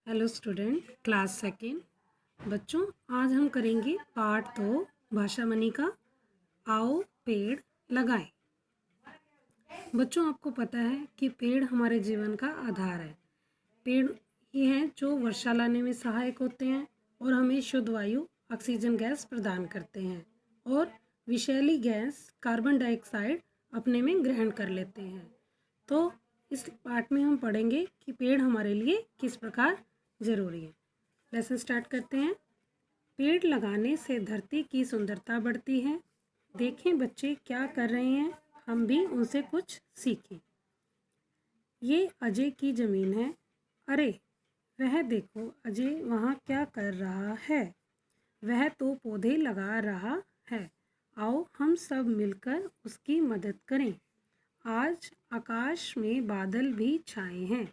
Hello student, class second. बच्चों, आज हम करेंगे पार्ट 2 भाषा मनी का। आओ पेड़ लगाएं। बच्चों, आपको पता है कि पेड़ हमारे जीवन का आधार है। पेड़ ही हैं जो वर्षा लाने में सहायक होते हैं और हमें शुद्ध वायु ऑक्सीजन गैस प्रदान करते हैं और विषैली गैस कार्बन डाइऑक्साइड अपने में ग्रहण कर लेते हैं। तो इस पार्ट में हम पढ़ेंगे कि पेड़ हमारे लिए किस प्रकार ज़रूरी है। लेसन स्टार्ट करते हैं। पेड़ लगाने से धरती की सुंदरता बढ़ती है। देखें बच्चे क्या कर रहे हैं, हम भी उनसे कुछ सीखें। ये अजय की ज़मीन है। अरे वह देखो, अजय वहाँ क्या कर रहा है। वह तो पौधे लगा रहा है। आओ हम सब मिलकर उसकी मदद करें। आज आकाश में बादल भी छाए हैं।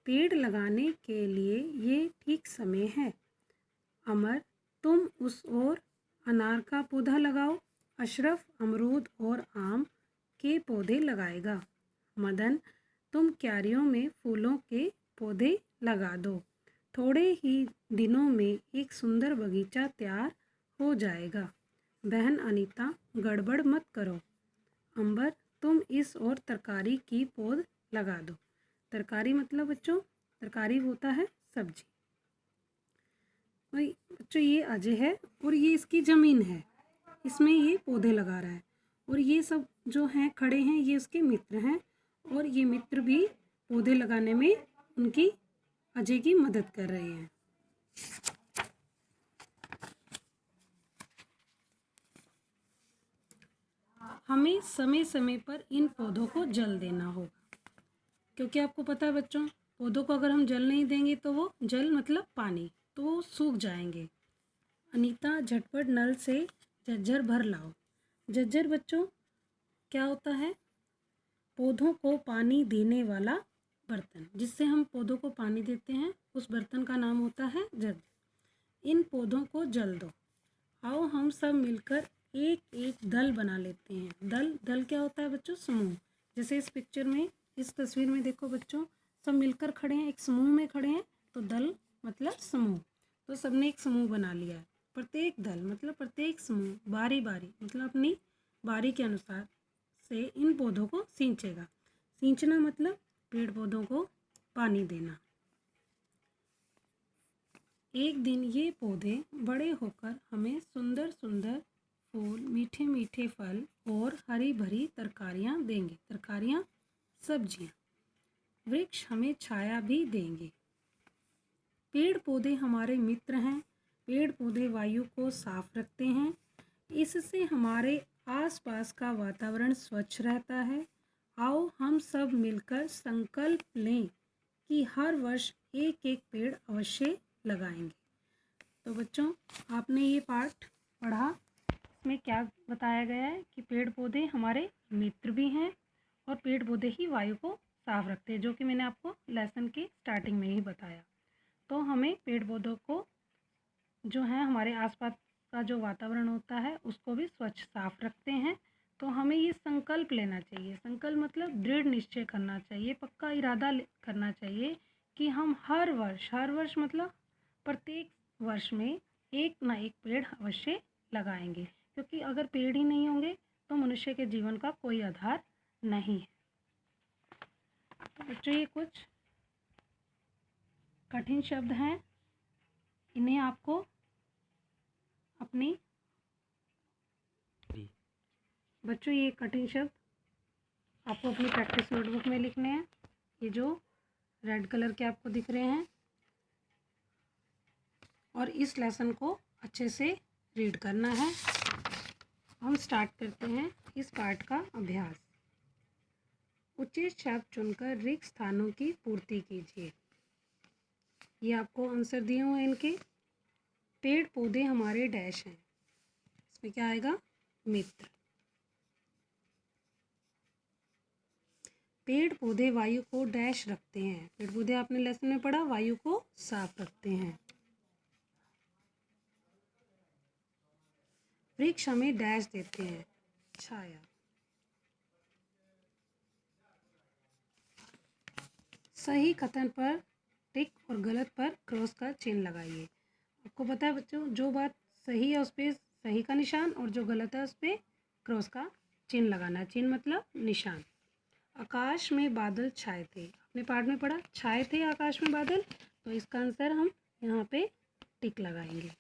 पेड़ लगाने के लिए ये ठीक समय है। अमर, तुम उस ओर अनार का पौधा लगाओ। अशरफ अमरूद और आम के पौधे लगाएगा। मदन, तुम क्यारियों में फूलों के पौधे लगा दो। थोड़े ही दिनों में एक सुंदर बगीचा तैयार हो जाएगा। बहन अनीता, गड़बड़ मत करो। अंबर, तुम इस और तरकारी की पौध लगा दो। तरकारी मतलब बच्चों, तरकारी होता है सब्जी। भाई बच्चों, ये अजय है और ये इसकी ज़मीन है, इसमें ये पौधे लगा रहा है और ये सब जो हैं खड़े हैं ये उसके मित्र हैं और ये मित्र भी पौधे लगाने में उनकी अजय की मदद कर रहे हैं। हमें समय समय पर इन पौधों को जल देना होगा, क्योंकि आपको पता है बच्चों, पौधों को अगर हम जल नहीं देंगे तो वो जल मतलब पानी, तो वो सूख जाएंगे। अनीता, झटपट नल से झज्जर भर लाओ। झज्जर बच्चों क्या होता है? पौधों को पानी देने वाला बर्तन, जिससे हम पौधों को पानी देते हैं, उस बर्तन का नाम होता है झज्जर। इन पौधों को जल दो। आओ हम सब मिलकर एक एक दल बना लेते हैं। दल दल क्या होता है बच्चों? समूह। जैसे इस पिक्चर में, इस तस्वीर में देखो बच्चों, सब मिलकर खड़े हैं, एक समूह में खड़े हैं, तो दल मतलब समूह। तो सबने एक समूह बना लिया है। प्रत्येक दल मतलब प्रत्येक समूह बारी बारी मतलब अपनी बारी के अनुसार से इन पौधों को सींचेगा। सींचना मतलब पेड़ पौधों को पानी देना। एक दिन ये पौधे बड़े होकर हमें सुंदर सुंदर फूल, मीठे मीठे फल और हरी भरी तरकारियाँ देंगे। तरकारियाँ, सब्जियाँ। वृक्ष हमें छाया भी देंगे। पेड़ पौधे हमारे मित्र हैं। पेड़ पौधे वायु को साफ रखते हैं। इससे हमारे आसपास का वातावरण स्वच्छ रहता है। आओ हम सब मिलकर संकल्प लें कि हर वर्ष एक एक पेड़ अवश्य लगाएंगे। तो बच्चों, आपने ये पाठ पढ़ा, इसमें क्या बताया गया है कि पेड़ पौधे हमारे मित्र भी हैं और पेड़ पौधे ही वायु को साफ रखते हैं, जो कि मैंने आपको लेसन के स्टार्टिंग में ही बताया। तो हमें पेड़ पौधों को जो है हमारे आसपास का जो वातावरण होता है उसको भी स्वच्छ साफ रखते हैं। तो हमें ये संकल्प लेना चाहिए। संकल्प मतलब दृढ़ निश्चय करना चाहिए, पक्का इरादा करना चाहिए कि हम हर वर्ष मतलब प्रत्येक वर्ष में एक ना एक पेड़ अवश्य लगाएंगे, क्योंकि अगर पेड़ ही नहीं होंगे तो मनुष्य के जीवन का कोई आधार नहीं है। तो बच्चों, ये कुछ कठिन शब्द हैं, इन्हें आपको अपनी बच्चों ये कठिन शब्द आपको अपनी प्रैक्टिस नोटबुक में लिखने हैं। ये जो रेड कलर के आपको दिख रहे हैं, और इस लेसन को अच्छे से रीड करना है। हम स्टार्ट करते हैं इस पाठ का अभ्यास। उचित शब्द चुनकर रिक्त स्थानों की पूर्ति कीजिए। ये आपको आंसर दिए हुए हैं इनके। पेड़ पौधे हमारे डैश हैं, इसमें क्या आएगा? मित्र। पेड़ पौधे वायु को डैश रखते हैं। पेड़ पौधे आपने लेसन में पढ़ा, वायु को साफ रखते हैं। वृक्ष हमें डैश देते हैं, छाया। सही कथन पर टिक और गलत पर क्रॉस का चिन्ह लगाइए। आपको पता है बच्चों, जो बात सही है उस पर सही का निशान और जो गलत है उस पर क्रॉस का चिन्ह लगाना है। चिन्ह मतलब निशान। आकाश में बादल छाए थे, आपने पाठ में पढ़ा छाए थे आकाश में बादल, तो इसका आंसर हम यहाँ पे टिक लगाएंगे।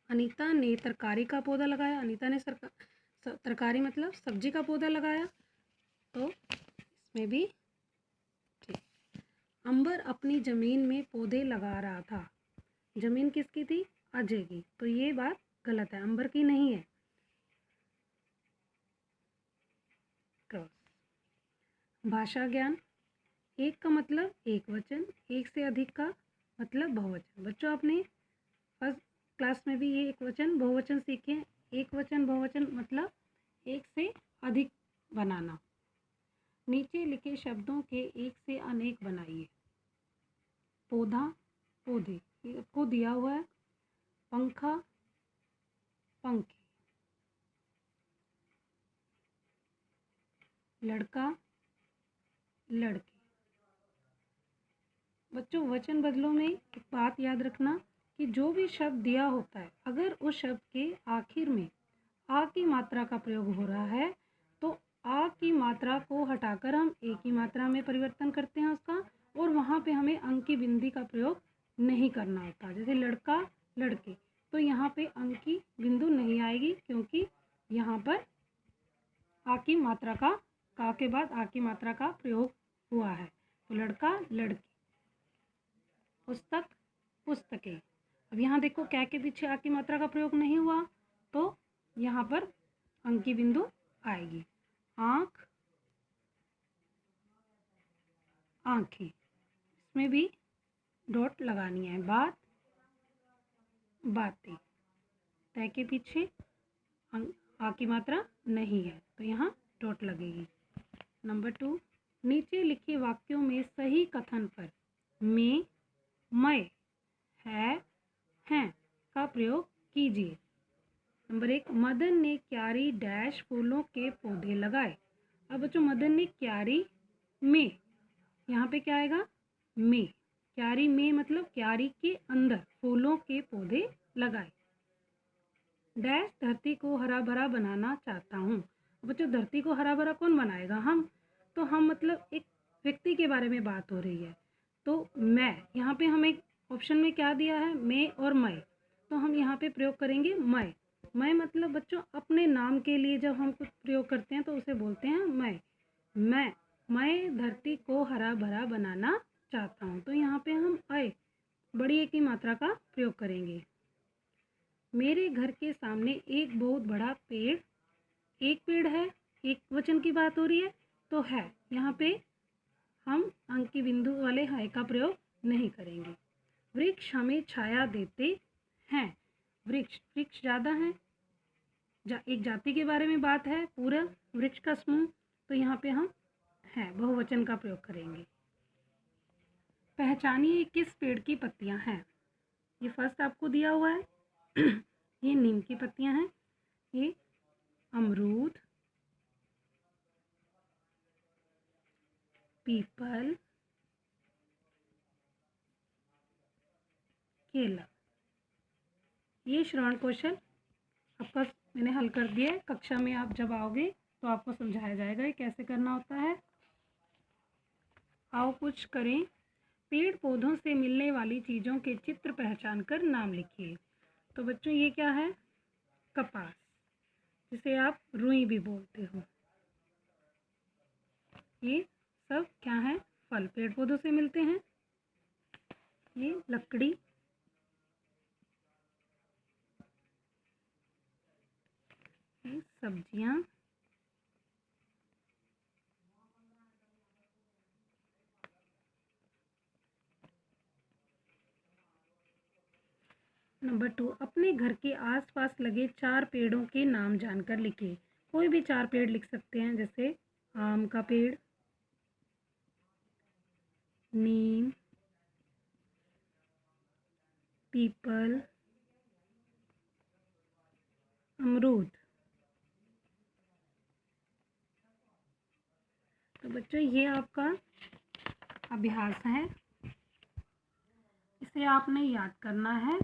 अनीता ने तरकारी का पौधा लगाया, अनीता ने तरकारी मतलब सब्जी का पौधा लगाया, तो इसमें भी ठीक। अंबर अपनी ज़मीन में पौधे लगा रहा था, ज़मीन किसकी थी? अजय की, तो ये बात गलत है, अंबर की नहीं है। क्रॉस। भाषा ज्ञान, एक का मतलब एक वचन, एक से अधिक का मतलब बहुवचन। बच्चों आपने फर्स्ट क्लास में भी ये एक वचन बहुवचन सीखे हैं। एक वचन बहुवचन मतलब एक से अधिक बनाना। नीचे लिखे शब्दों के एक से अनेक बनाइए। पौधा, पौधे, ये आपको दिया हुआ है। पंखा, पंखे। लड़का, लड़के। बच्चों वचन बदलों में एक बात याद रखना कि जो भी शब्द दिया होता है, अगर उस शब्द के आखिर में आ की मात्रा का प्रयोग हो रहा है तो आ की मात्रा को हटाकर हम ए की मात्रा में परिवर्तन करते हैं उसका, और वहाँ पे हमें अंक की बिंदी का प्रयोग नहीं करना होता। जैसे लड़का, लड़के, तो यहाँ पे अंक की बिंदु नहीं आएगी क्योंकि यहाँ पर आ की मात्रा का के बाद आ की मात्रा का प्रयोग हुआ है। तो लड़का, लड़की। पुस्तक, पुस्तकें। अब यहाँ देखो क्या के पीछे आ की मात्रा का प्रयोग नहीं हुआ, तो यहाँ पर अंक की बिंदु आएगी। आँख, आँखें, इसमें भी डॉट लगानी है। बात, बातें। तय के पीछे आ की मात्रा नहीं है तो यहाँ डॉट लगेगी। नंबर 2, नीचे लिखे वाक्यों में सही कथन पर में, मैं, है, हैं का प्रयोग कीजिए। नंबर 1, मदन ने क्यारी डैश फूलों के पौधे लगाए। अब बच्चों मदन ने क्यारी में, यहाँ पे क्या आएगा? में। क्यारी में मतलब क्यारी के अंदर फूलों के पौधे लगाए। डैश धरती को हरा भरा बनाना चाहता हूँ। बच्चों धरती को हरा भरा कौन बनाएगा? हम। तो हम मतलब एक व्यक्ति के बारे में बात हो रही है, तो मैं, यहाँ पे हमें ऑप्शन में क्या दिया है? मैं और मैं, तो हम यहाँ पे प्रयोग करेंगे मैं। मैं मतलब बच्चों अपने नाम के लिए जब हम कुछ प्रयोग करते हैं तो उसे बोलते हैं मैं धरती को हरा भरा बनाना चाहता हूँ, तो यहाँ पे हम आए बड़ी ए की मात्रा का प्रयोग करेंगे। मेरे घर के सामने एक बहुत बड़ा पेड़, एक पेड़ है, एक वचन की बात हो रही है तो है, यहाँ पे हम अंक की बिंदु वाले है का प्रयोग नहीं करेंगे। वृक्ष हमें छाया देते हैं। वृक्ष, वृक्ष ज़्यादा है, एक जाति के बारे में बात है, पूरा वृक्ष का समूह, तो यहाँ पे हम है बहुवचन का प्रयोग करेंगे। पहचानिए किस पेड़ की पत्तियां हैं। ये फर्स्ट आपको दिया हुआ है ये नीम की पत्तियां हैं, ये अमरूद, पीपल, केला। ये श्रवण कौशल आपका मैंने हल कर दिया है। कक्षा में आप जब आओगे तो आपको समझाया जाएगा ये कैसे करना होता है। आओ कुछ करें। पेड़ पौधों से मिलने वाली चीज़ों के चित्र पहचान कर नाम लिखिए। तो बच्चों ये क्या है? कपास, जिसे आप रुई भी बोलते हो। ये सब क्या है? फल, पेड़ पौधों से मिलते हैं। ये लकड़ी, ये सब्जियां, नंबर 2, अपने घर के आसपास लगे 4 पेड़ों के नाम जानकर लिखिए। कोई भी 4 पेड़ लिख सकते हैं, जैसे आम का पेड़, नीम, पीपल, अमरूद। तो बच्चों ये आपका अभ्यास है। से आपने याद करना है,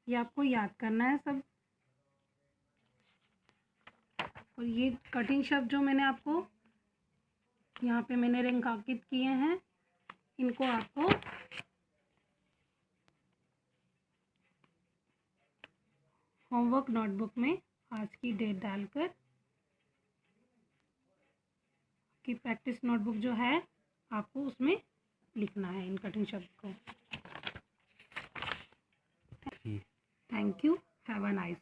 ये आपको याद करना है सब। और ये कठिन शब्द जो मैंने आपको यहाँ पे मैंने रेखांकित किए हैं, इनको आपको होमवर्क नोटबुक में आज की डेट डालकर कि प्रैक्टिस नोटबुक जो है आपको उसमें लिखना है इन कठिन शब्द को। Thank you. Have a nice